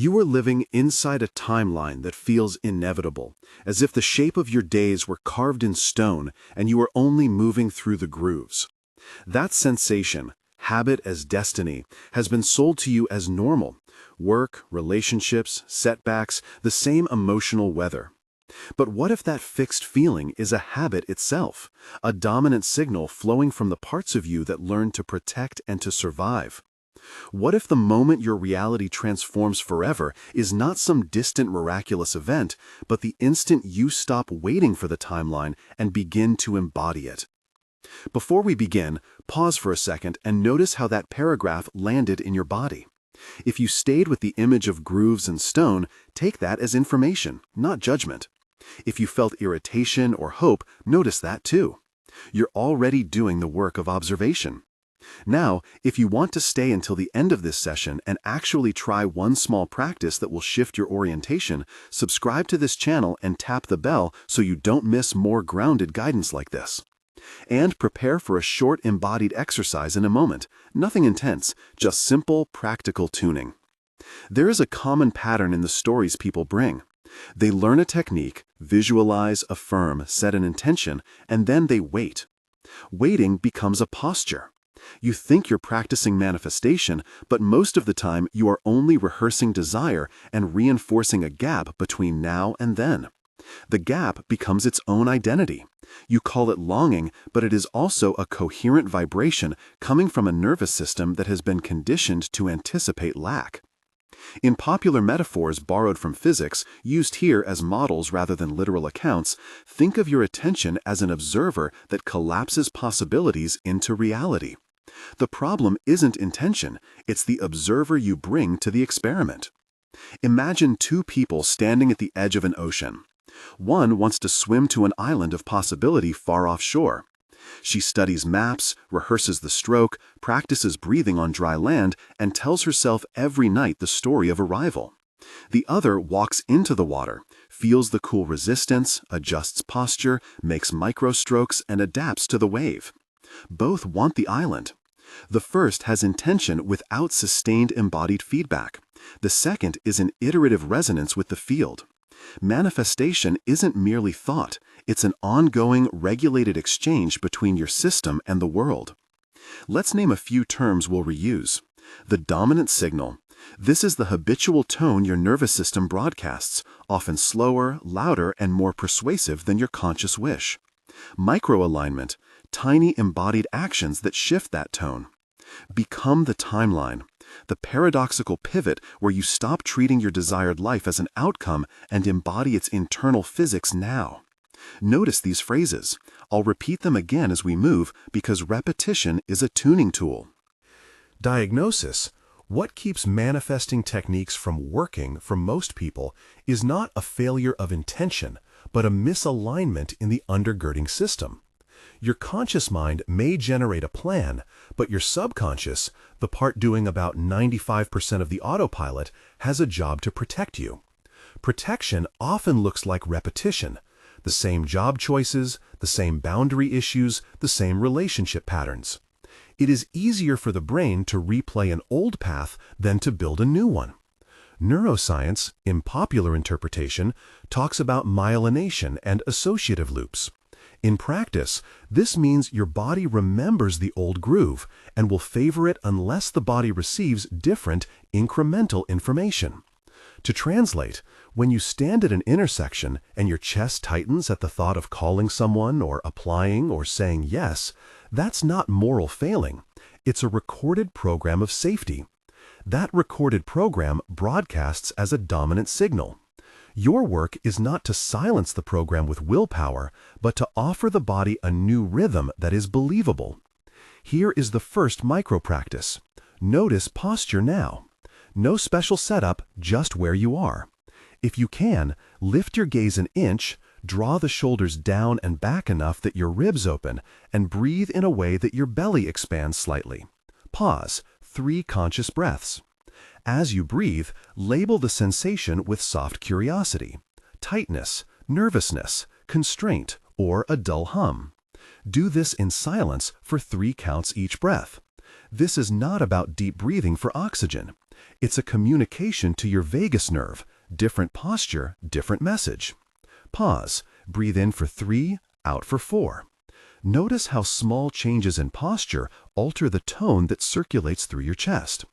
You are living inside a timeline that feels inevitable, as if the shape of your days were carved in stone and you are only moving through the grooves. That sensation, habit as destiny, has been sold to you as normal. Work, relationships, setbacks, the same emotional weather. But what if that fixed feeling is a habit itself, a dominant signal flowing from the parts of you that learn to protect and to survive? What if the moment your reality transforms forever is not some distant miraculous event, but the instant you stop waiting for the timeline and begin to embody it? Before we begin, pause for a second and notice how that paragraph landed in your body. If you stayed with the image of grooves and stone, take that as information, not judgment. If you felt irritation or hope, notice that too. You're already doing the work of observation. Now, if you want to stay until the end of this session and actually try one small practice that will shift your orientation, subscribe to this channel and tap the bell so you don't miss more grounded guidance like this. And prepare for a short embodied exercise in a moment. Nothing intense, just simple, practical tuning. There is a common pattern in the stories people bring. They learn a technique, visualize, affirm, set an intention, and then they wait. Waiting becomes a posture. You think you're practicing manifestation, but most of the time you are only rehearsing desire and reinforcing a gap between now and then. The gap becomes its own identity. You call it longing, but it is also a coherent vibration coming from a nervous system that has been conditioned to anticipate lack. In popular metaphors borrowed from physics, used here as models rather than literal accounts, think of your attention as an observer that collapses possibilities into reality. The problem isn't intention, it's the observer you bring to the experiment. Imagine two people standing at the edge of an ocean. One wants to swim to an island of possibility far offshore. She studies maps, rehearses the stroke, practices breathing on dry land, and tells herself every night the story of arrival. The other walks into the water, feels the cool resistance, adjusts posture, makes microstrokes, and adapts to the wave. Both want the island. The first has intention without sustained embodied feedback. The second is an iterative resonance with the field. Manifestation isn't merely thought, it's an ongoing, regulated exchange between your system and the world. Let's name a few terms we'll reuse. The dominant signal. This is the habitual tone your nervous system broadcasts, often slower, louder, and more persuasive than your conscious wish. Microalignment. Tiny embodied actions that shift that tone. Become the timeline, the paradoxical pivot where you stop treating your desired life as an outcome and embody its internal physics now. Notice these phrases. I'll repeat them again as we move because repetition is a tuning tool. Diagnosis. What keeps manifesting techniques from working for most people is not a failure of intention, but a misalignment in the undergirding system. Your conscious mind may generate a plan, but your subconscious, the part doing about 95% of the autopilot, has a job to protect you. Protection often looks like repetition, the same job choices, the same boundary issues, the same relationship patterns. It is easier for the brain to replay an old path than to build a new one. Neuroscience, in popular interpretation, talks about myelination and associative loops. In practice, this means your body remembers the old groove and will favor it unless the body receives different, incremental information. To translate, when you stand at an intersection and your chest tightens at the thought of calling someone or applying or saying yes, that's not moral failing. It's a recorded program of safety. That recorded program broadcasts as a dominant signal. Your work is not to silence the program with willpower, but to offer the body a new rhythm that is believable. Here is the first micro-practice. Notice posture now. No special setup, just where you are. If you can, lift your gaze an inch, draw the shoulders down and back enough that your ribs open, and breathe in a way that your belly expands slightly. Pause. 3 conscious breaths. As you breathe, label the sensation with soft curiosity, tightness, nervousness, constraint, or a dull hum. Do this in silence for 3 counts each breath. This is not about deep breathing for oxygen. It's a communication to your vagus nerve. Different posture, different message. Pause. Breathe in for 3, out for 4. Notice how small changes in posture alter the tone that circulates through your chest.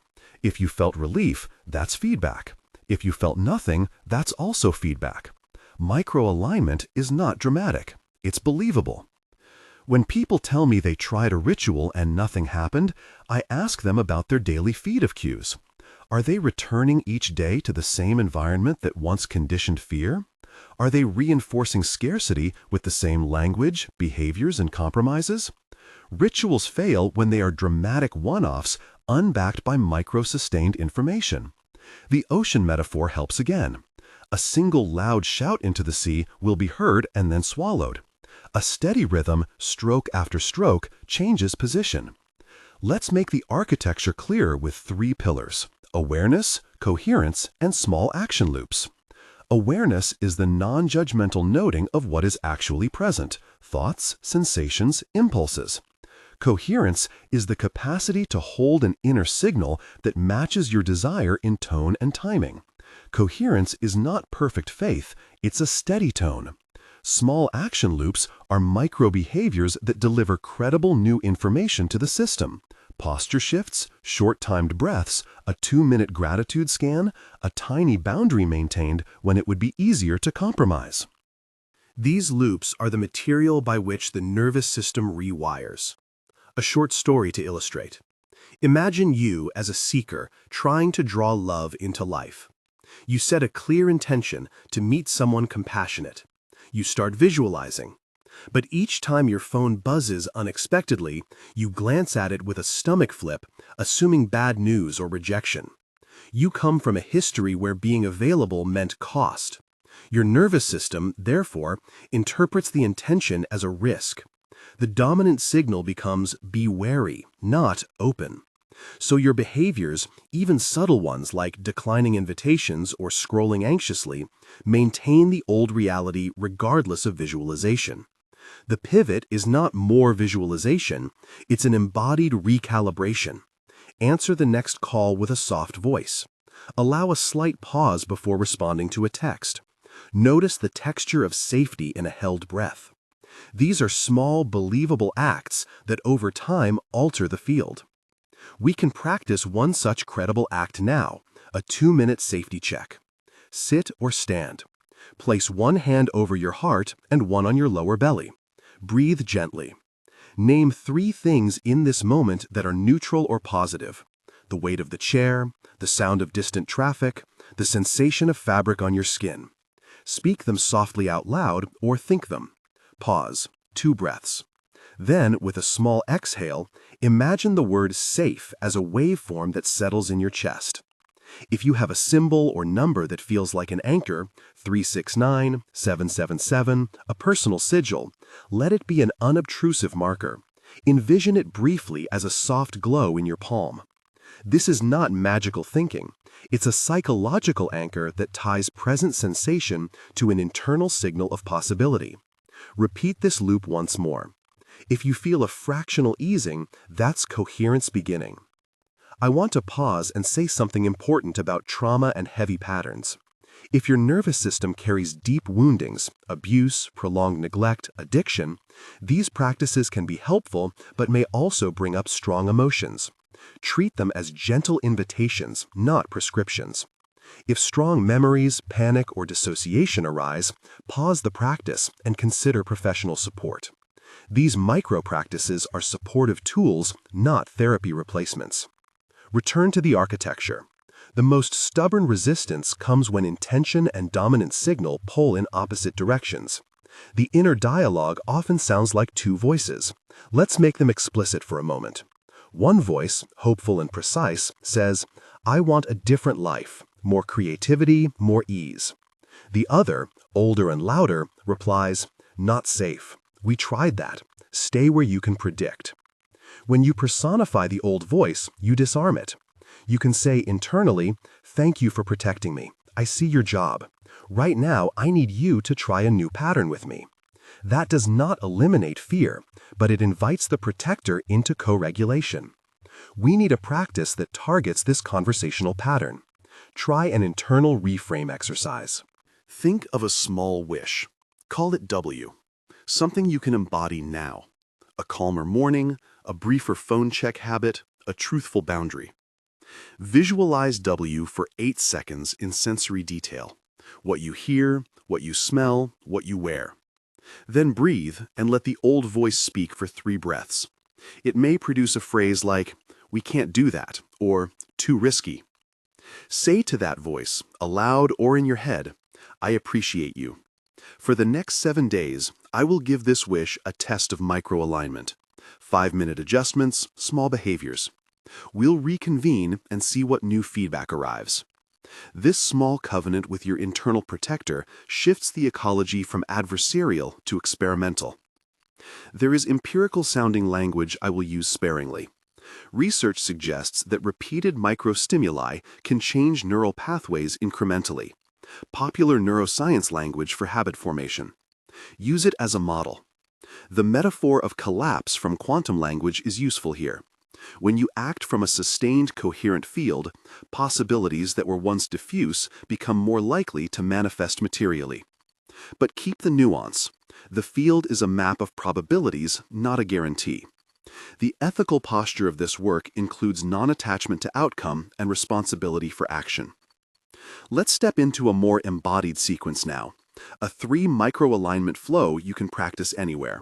If you felt relief, that's feedback. If you felt nothing, that's also feedback. Microalignment is not dramatic. It's believable. When people tell me they tried a ritual and nothing happened, I ask them about their daily feed of cues. Are they returning each day to the same environment that once conditioned fear? Are they reinforcing scarcity with the same language, behaviors, and compromises? Rituals fail when they are dramatic one-offs, unbacked by micro-sustained information. The ocean metaphor helps again. A single loud shout into the sea will be heard and then swallowed. A steady rhythm, stroke after stroke, changes position. Let's make the architecture clearer with 3 pillars: awareness, coherence, and small action loops. Awareness is the non-judgmental noting of what is actually present: thoughts, sensations, impulses. Coherence is the capacity to hold an inner signal that matches your desire in tone and timing. Coherence is not perfect faith, it's a steady tone. Small action loops are micro-behaviors that deliver credible new information to the system. Posture shifts, short-timed breaths, a 2-minute gratitude scan, a tiny boundary maintained when it would be easier to compromise. These loops are the material by which the nervous system rewires. A short story to illustrate. Imagine you as a seeker trying to draw love into life. You set a clear intention to meet someone compassionate. You start visualizing. But each time your phone buzzes unexpectedly, you glance at it with a stomach flip, assuming bad news or rejection. You come from a history where being available meant cost. Your nervous system, therefore, interprets the intention as a risk. The dominant signal becomes be wary, not open. So your behaviors, even subtle ones like declining invitations or scrolling anxiously, maintain the old reality regardless of visualization. The pivot is not more visualization, it's an embodied recalibration. Answer the next call with a soft voice. Allow a slight pause before responding to a text. Notice the texture of safety in a held breath. These are small, believable acts that over time alter the field. We can practice one such credible act now, a 2-minute safety check. Sit or stand. Place one hand over your heart and one on your lower belly. Breathe gently. Name 3 things in this moment that are neutral or positive: the weight of the chair, the sound of distant traffic, the sensation of fabric on your skin. Speak them softly out loud or think them. Pause. 2 breaths. Then, with a small exhale, imagine the word safe as a waveform that settles in your chest. If you have a symbol or number that feels like an anchor, 369, 777, a personal sigil, let it be an unobtrusive marker. Envision it briefly as a soft glow in your palm. This is not magical thinking. It's a psychological anchor that ties present sensation to an internal signal of possibility. Repeat this loop once more. If you feel a fractional easing, that's coherence beginning. I want to pause and say something important about trauma and heavy patterns. If your nervous system carries deep woundings, abuse, prolonged neglect, addiction, these practices can be helpful but may also bring up strong emotions. Treat them as gentle invitations, not prescriptions. If strong memories, panic, or dissociation arise, pause the practice and consider professional support. These micro-practices are supportive tools, not therapy replacements. Return to the architecture. The most stubborn resistance comes when intention and dominant signal pull in opposite directions. The inner dialogue often sounds like 2 voices. Let's make them explicit for a moment. One voice, hopeful and precise, says, "I want a different life, more creativity, more ease." The other, older and louder, replies, "Not safe. We tried that. Stay where you can predict." When you personify the old voice, you disarm it. You can say internally, "Thank you for protecting me. I see your job. Right now, I need you to try a new pattern with me." That does not eliminate fear, but it invites the protector into co-regulation. We need a practice that targets this conversational pattern. Try an internal reframe exercise. Think of a small wish. Call it W. Something you can embody now. A calmer morning, a briefer phone check habit, a truthful boundary. Visualize W for 8 seconds in sensory detail. What you hear, what you smell, what you wear. Then breathe and let the old voice speak for 3 breaths. It may produce a phrase like, "We can't do that," or "too risky." Say to that voice, aloud or in your head, "I appreciate you. For the next 7 days, I will give this wish a test of micro-alignment. 5-minute adjustments, small behaviors. We'll reconvene and see what new feedback arrives." This small covenant with your internal protector shifts the ecology from adversarial to experimental. There is empirical-sounding language I will use sparingly. Research suggests that repeated microstimuli can change neural pathways incrementally. Popular neuroscience language for habit formation. Use it as a model. The metaphor of collapse from quantum language is useful here. When you act from a sustained, coherent field, possibilities that were once diffuse become more likely to manifest materially. But keep the nuance. The field is a map of probabilities, not a guarantee. The ethical posture of this work includes non-attachment to outcome and responsibility for action. Let's step into a more embodied sequence now, a 3 micro-alignment flow you can practice anywhere.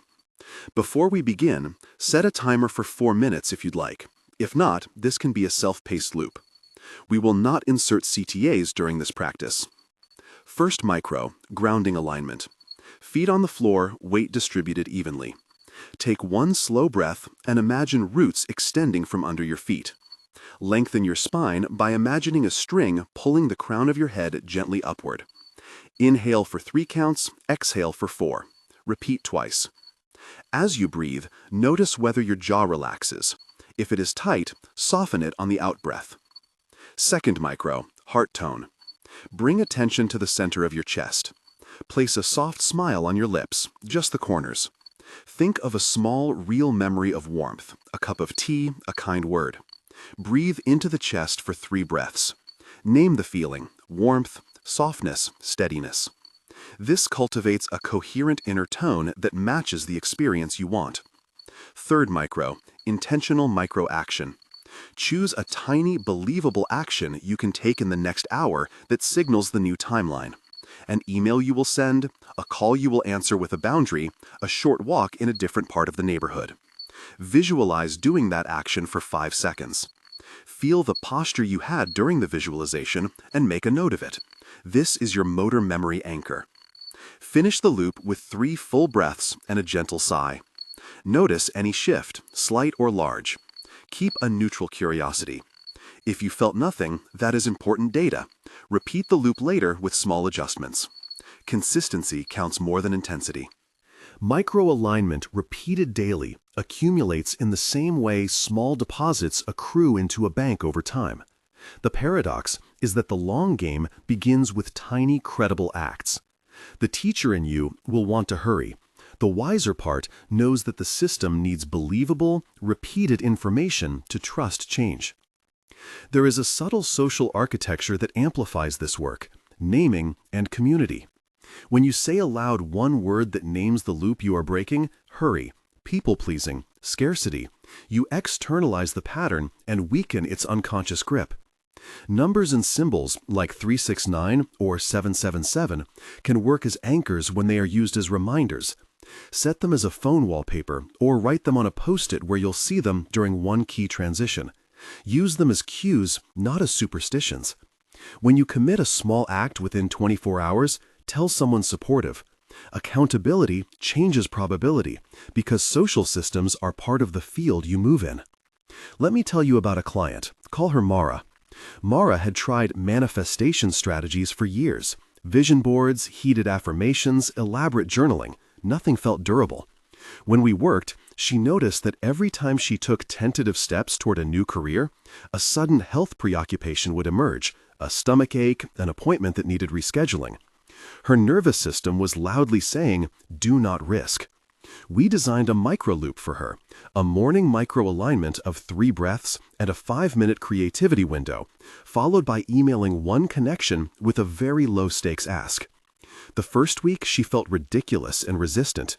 Before we begin, set a timer for 4 minutes if you'd like. If not, this can be a self-paced loop. We will not insert CTAs during this practice. First micro, grounding alignment. Feet on the floor, weight distributed evenly. Take 1 slow breath and imagine roots extending from under your feet. Lengthen your spine by imagining a string pulling the crown of your head gently upward. Inhale for 3 counts, exhale for 4. Repeat twice. As you breathe, notice whether your jaw relaxes. If it is tight, soften it on the out-breath. Second micro, heart tone. Bring attention to the center of your chest. Place a soft smile on your lips, just the corners. Think of a small, real memory of warmth, a cup of tea, a kind word. Breathe into the chest for 3 breaths. Name the feeling, warmth, softness, steadiness. This cultivates a coherent inner tone that matches the experience you want. Third micro, intentional micro-action. Choose a tiny, believable action you can take in the next hour that signals the new timeline. An email you will send, a call you will answer with a boundary, a short walk in a different part of the neighborhood. Visualize doing that action for 5 seconds. Feel the posture you had during the visualization and make a note of it. This is your motor memory anchor. Finish the loop with 3 full breaths and a gentle sigh. Notice any shift, slight or large. Keep a neutral curiosity. If you felt nothing, that is important data. Repeat the loop later with small adjustments. Consistency counts more than intensity. Micro-alignment repeated daily accumulates in the same way small deposits accrue into a bank over time. The paradox is that the long game begins with tiny, credible acts. The teacher in you will want to hurry. The wiser part knows that the system needs believable, repeated information to trust change. There is a subtle social architecture that amplifies this work: naming and community. When you say aloud one word that names the loop you are breaking, hurry, people-pleasing, scarcity, you externalize the pattern and weaken its unconscious grip. Numbers and symbols like 369 or 777 can work as anchors when they are used as reminders. Set them as a phone wallpaper or write them on a post-it where you'll see them during one key transition. Use them as cues, not as superstitions. When you commit a small act within 24 hours, tell someone supportive. Accountability changes probability because social systems are part of the field you move in. Let me tell you about a client. Call her Mara. Mara had tried manifestation strategies for years. Vision boards, heated affirmations, elaborate journaling. Nothing felt durable. When we worked, she noticed that every time she took tentative steps toward a new career, a sudden health preoccupation would emerge, a stomach ache, an appointment that needed rescheduling. Her nervous system was loudly saying, "Do not risk." We designed a microloop for her, a morning micro-alignment of 3 breaths and a 5-minute creativity window, followed by emailing one connection with a very low-stakes ask. The first week, she felt ridiculous and resistant.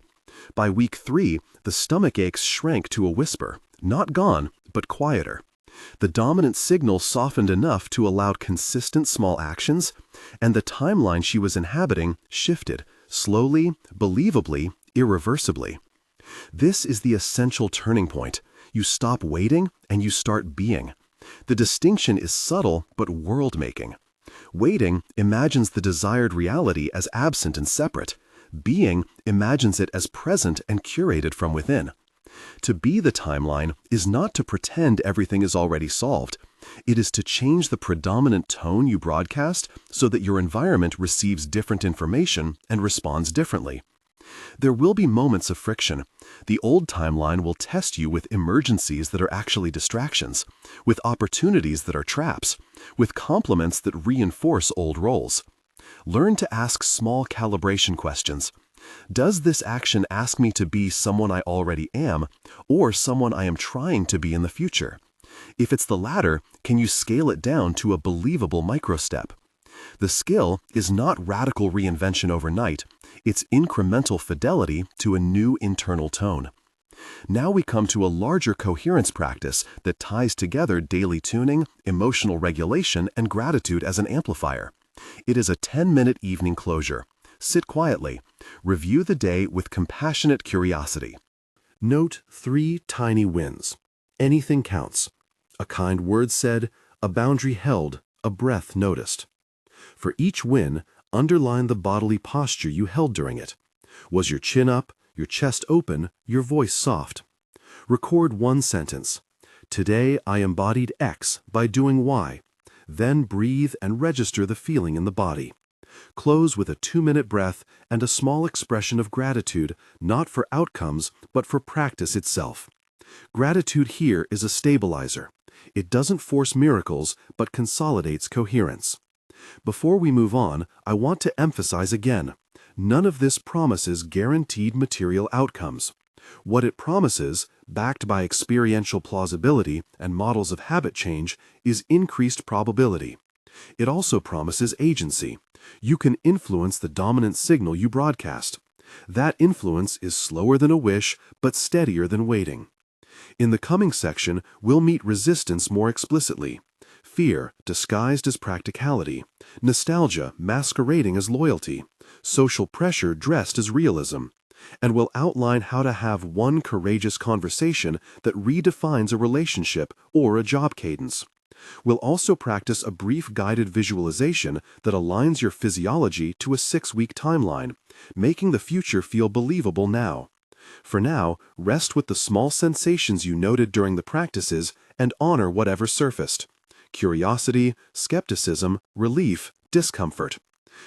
By week 3, the stomach aches shrank to a whisper, not gone, but quieter. The dominant signal softened enough to allow consistent small actions, and the timeline she was inhabiting shifted, slowly, believably, irreversibly. This is the essential turning point. You stop waiting and you start being. The distinction is subtle but world-making. Waiting imagines the desired reality as absent and separate. Being imagines it as present and curated from within. To be the timeline is not to pretend everything is already solved. It is to change the predominant tone you broadcast so that your environment receives different information and responds differently. There will be moments of friction. The old timeline will test you with emergencies that are actually distractions, with opportunities that are traps, with compliments that reinforce old roles. Learn to ask small calibration questions. Does this action ask me to be someone I already am, or someone I am trying to be in the future? If it's the latter, can you scale it down to a believable microstep? The skill is not radical reinvention overnight, it's incremental fidelity to a new internal tone. Now we come to a larger coherence practice that ties together daily tuning, emotional regulation, and gratitude as an amplifier. It is a 10-minute evening closure. Sit quietly. Review the day with compassionate curiosity. Note 3 tiny wins. Anything counts. A kind word said, a boundary held, a breath noticed. For each win, underline the bodily posture you held during it. Was your chin up, your chest open, your voice soft? Record one sentence. Today I embodied X by doing Y. Then breathe and register the feeling in the body. Close with a 2-minute breath and a small expression of gratitude, not for outcomes, but for practice itself. Gratitude here is a stabilizer. It doesn't force miracles, but consolidates coherence. Before we move on, I want to emphasize again, none of this promises guaranteed material outcomes. What it promises, backed by experiential plausibility and models of habit change, is increased probability. It also promises agency. You can influence the dominant signal you broadcast. That influence is slower than a wish, but steadier than waiting. In the coming section, we'll meet resistance more explicitly. Fear, disguised as practicality. Nostalgia, masquerading as loyalty. Social pressure, dressed as realism. And we'll outline how to have one courageous conversation that redefines a relationship or a job cadence. We'll also practice a brief guided visualization that aligns your physiology to a 6-week timeline, making the future feel believable now. For now, rest with the small sensations you noted during the practices and honor whatever surfaced. Curiosity, skepticism, relief, discomfort.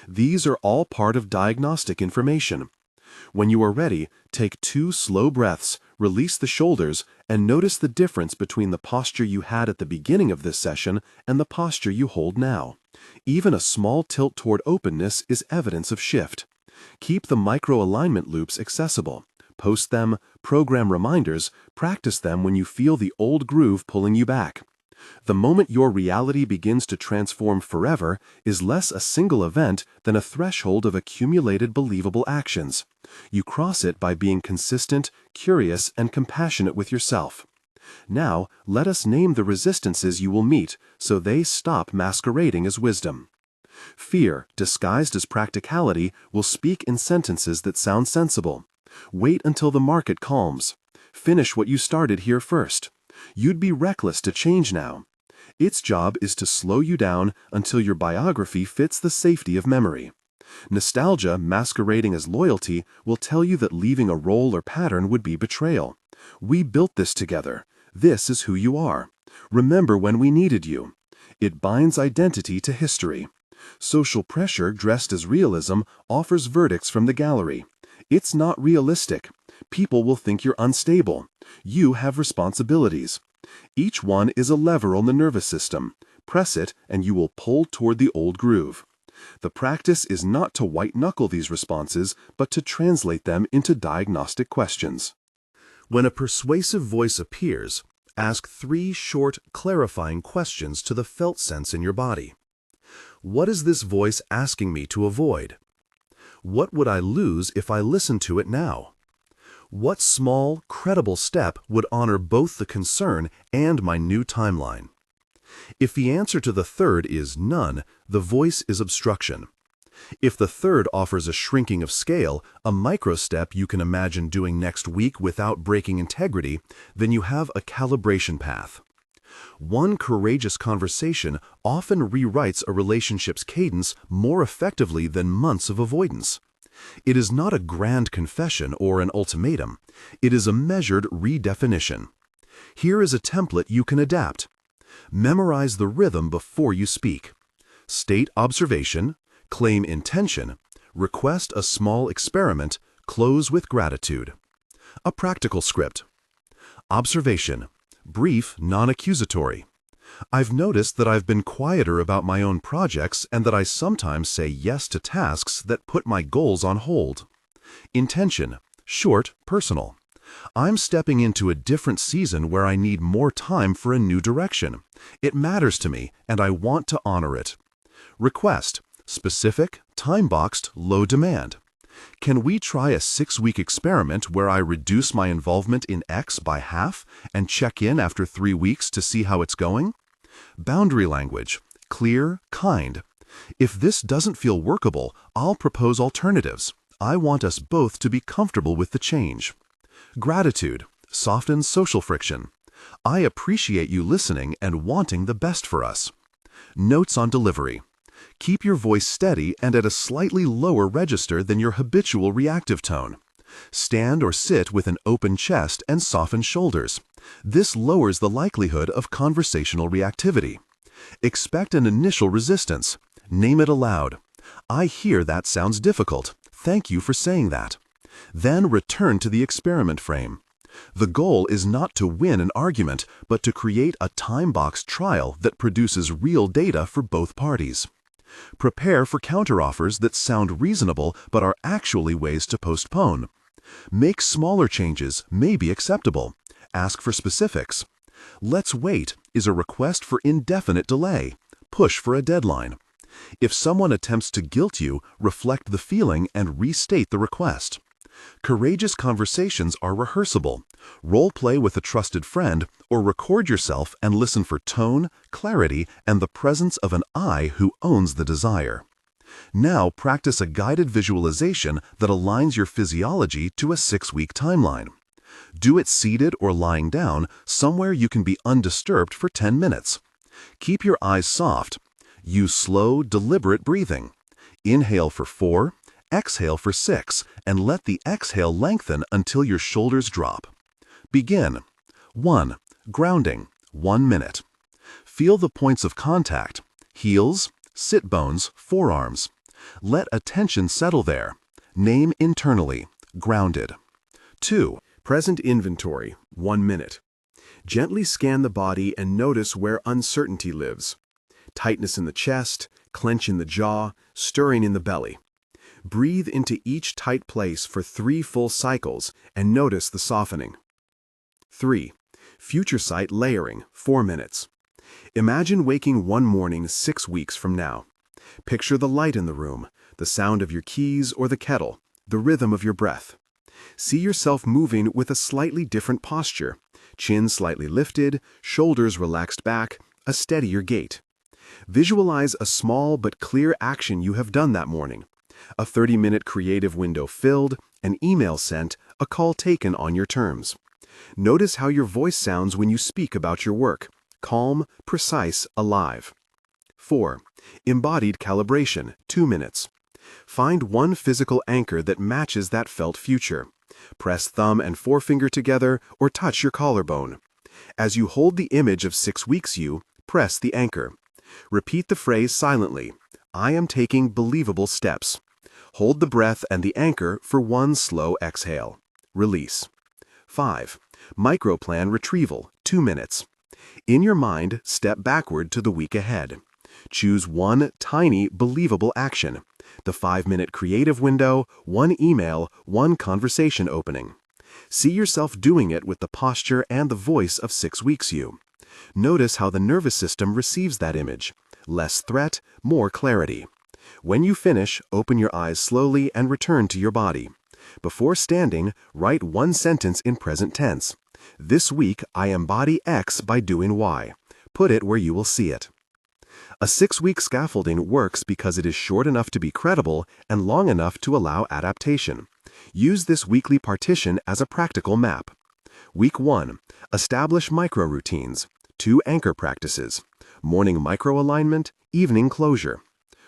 These are all part of diagnostic information. When you are ready, take 2 slow breaths, release the shoulders, and notice the difference between the posture you had at the beginning of this session and the posture you hold now. Even a small tilt toward openness is evidence of shift. Keep the micro-alignment loops accessible. Post them, program reminders, practice them when you feel the old groove pulling you back. The moment your reality begins to transform forever is less a single event than a threshold of accumulated believable actions. You cross it by being consistent, curious, and compassionate with yourself. Now, let us name the resistances you will meet so they stop masquerading as wisdom. Fear, disguised as practicality, will speak in sentences that sound sensible. Wait until the market calms. Finish what you started here first. You'd be reckless to change now. Its job is to slow you down until your biography fits the safety of memory. Nostalgia, masquerading as loyalty, will tell you that leaving a role or pattern would be betrayal. We built this together. This is who you are. Remember when we needed you. It binds identity to history. Social pressure, dressed as realism, offers verdicts from the gallery. It's not realistic. People will think you're unstable. You have responsibilities. Each one is a lever on the nervous system. Press it and you will pull toward the old groove. The practice is not to white-knuckle these responses, but to translate them into diagnostic questions. When a persuasive voice appears, ask 3 short, clarifying questions to the felt sense in your body. What is this voice asking me to avoid? What would I lose if I listened to it now? What small, credible step would honor both the concern and my new timeline? If the answer to the third is none, the voice is obstruction. If the third offers a shrinking of scale, a micro step you can imagine doing next week without breaking integrity, then you have a calibration path. One courageous conversation often rewrites a relationship's cadence more effectively than months of avoidance. It is not a grand confession or an ultimatum. It is a measured redefinition. Here is a template you can adapt. Memorize the rhythm before you speak. State observation, claim intention, request a small experiment, close with gratitude. A practical script. Observation. Brief, non-accusatory. I've noticed that I've been quieter about my own projects and that I sometimes say yes to tasks that put my goals on hold. Intention. Short, personal. I'm stepping into a different season where I need more time for a new direction. It matters to me, and I want to honor it. Request. Specific, time-boxed, low demand. Can we try a 6-week experiment where I reduce my involvement in X by half and check in after 3 weeks to see how it's going? Boundary language. Clear, kind. If this doesn't feel workable, I'll propose alternatives. I want us both to be comfortable with the change. Gratitude softens social friction. I appreciate you listening and wanting the best for us. Notes on delivery. Keep your voice steady and at a slightly lower register than your habitual reactive tone. Stand or sit with an open chest and softened shoulders. This lowers the likelihood of conversational reactivity. Expect an initial resistance. Name it aloud. I hear that sounds difficult. Thank you for saying that. Then return to the experiment frame. The goal is not to win an argument, but to create a time-boxed trial that produces real data for both parties. Prepare for counteroffers that sound reasonable but are actually ways to postpone. Make smaller changes may be acceptable. Ask for specifics. Let's wait is a request for indefinite delay. Push for a deadline. If someone attempts to guilt you, reflect the feeling and restate the request. Courageous conversations are rehearsable. Role play with a trusted friend or record yourself and listen for tone, clarity, and the presence of an I who owns the desire. Now practice a guided visualization that aligns your physiology to a 6-week timeline. Do it seated or lying down, somewhere you can be undisturbed for 10 minutes. Keep your eyes soft. Use slow, deliberate breathing. Inhale for 4, exhale for 6, and let the exhale lengthen until your shoulders drop. Begin. 1. Grounding, 1 minute. Feel the points of contact, heels, sit bones, forearms. Let attention settle there. Name internally, grounded. 2. Present inventory, 1 minute. Gently scan the body and notice where uncertainty lives. Tightness in the chest, clench in the jaw, stirring in the belly. Breathe into each tight place for 3 full cycles and notice the softening. 3. Future sight layering, 4 minutes. Imagine waking one morning 6 weeks from now. Picture the light in the room, the sound of your keys or the kettle, the rhythm of your breath. See yourself moving with a slightly different posture, chin slightly lifted, shoulders relaxed back, a steadier gait. Visualize a small but clear action you have done that morning. A 30-minute creative window filled, an email sent, a call taken on your terms. Notice how your voice sounds when you speak about your work. Calm, precise, alive. 4. Embodied calibration, 2 minutes. Find one physical anchor that matches that felt future. Press thumb and forefinger together or touch your collarbone. As you hold the image of 6 weeks you, press the anchor. Repeat the phrase silently. I am taking believable steps. Hold the breath and the anchor for 1 slow exhale. Release. 5. Microplan retrieval, 2 minutes. In your mind, step backward to the week ahead. Choose one tiny, believable action. The 5-minute creative window, one email, one conversation opening. See yourself doing it with the posture and the voice of 6 weeks you. Notice how the nervous system receives that image. Less threat, more clarity. When you finish, open your eyes slowly and return to your body. Before standing, write one sentence in present tense. This week, I embody X by doing Y. Put it where you will see it. A 6-week scaffolding works because it is short enough to be credible and long enough to allow adaptation. Use this weekly partition as a practical map. Week 1. Establish micro-routines. 2 anchor practices. Morning micro-alignment, evening closure.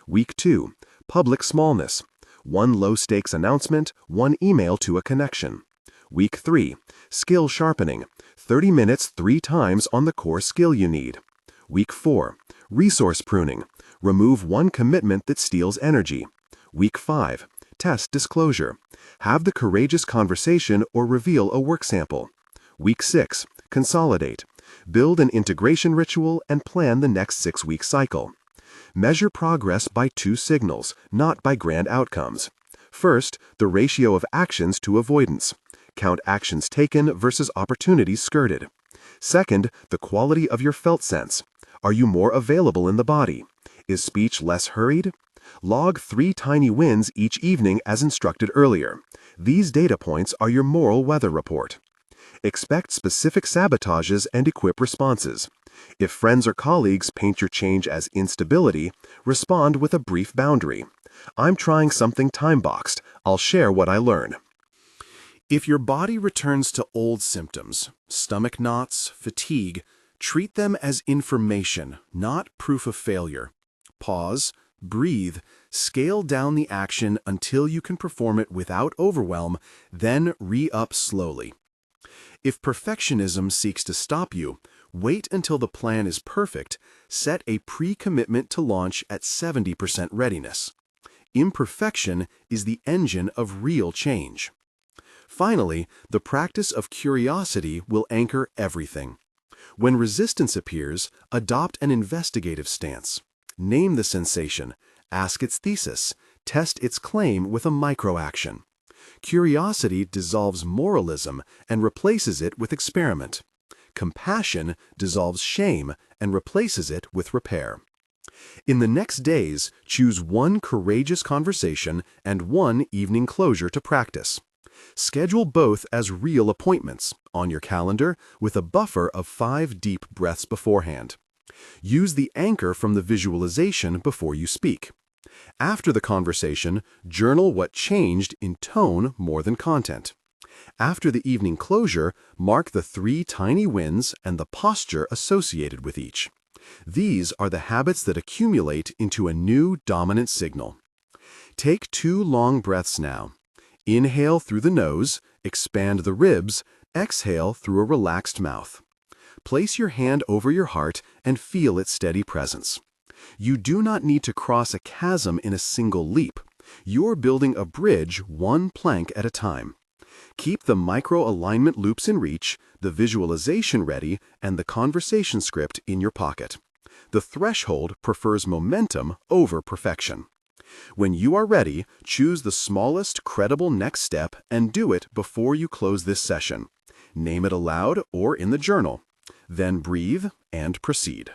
Week 2. Public smallness. 1 low-stakes announcement, 1 email to a connection. Week 3. Skill sharpening. 30 minutes 3 times on the core skill you need. Week 4. Resource pruning. Remove 1 commitment that steals energy. Week 5. Test disclosure. Have the courageous conversation or reveal a work sample. Week 6. Consolidate. Build an integration ritual and plan the next 6-week cycle. Measure progress by 2 signals, not by grand outcomes. First, the ratio of actions to avoidance. Count actions taken versus opportunities skirted. Second, the quality of your felt sense. Are you more available in the body? Is speech less hurried? Log 3 tiny wins each evening as instructed earlier. These data points are your moral weather report. Expect specific sabotages and equip responses. If friends or colleagues paint your change as instability, respond with a brief boundary. I'm trying something time-boxed. I'll share what I learn. If your body returns to old symptoms, stomach knots, fatigue, treat them as information, not proof of failure. Pause, breathe, scale down the action until you can perform it without overwhelm, then re-up slowly. If perfectionism seeks to stop you, wait until the plan is perfect, set a pre-commitment to launch at 70% readiness. Imperfection is the engine of real change. Finally, the practice of curiosity will anchor everything. When resistance appears, adopt an investigative stance. Name the sensation, ask its thesis, test its claim with a micro-action. Curiosity dissolves moralism and replaces it with experiment. Compassion dissolves shame and replaces it with repair. In the next days, choose 1 courageous conversation and 1 evening closure to practice. Schedule both as real appointments on your calendar with a buffer of 5 deep breaths beforehand. Use the anchor from the visualization before you speak. After the conversation, journal what changed in tone more than content. After the evening closure, mark the 3 tiny wins and the posture associated with each. These are the habits that accumulate into a new dominant signal. Take 2 long breaths now. Inhale through the nose, expand the ribs, exhale through a relaxed mouth. Place your hand over your heart and feel its steady presence. You do not need to cross a chasm in a single leap. You're building a bridge 1 plank at a time. Keep the micro-alignment loops in reach, the visualization ready, and the conversation script in your pocket. The threshold prefers momentum over perfection. When you are ready, choose the smallest credible next step and do it before you close this session. Name it aloud or in the journal. Then breathe and proceed.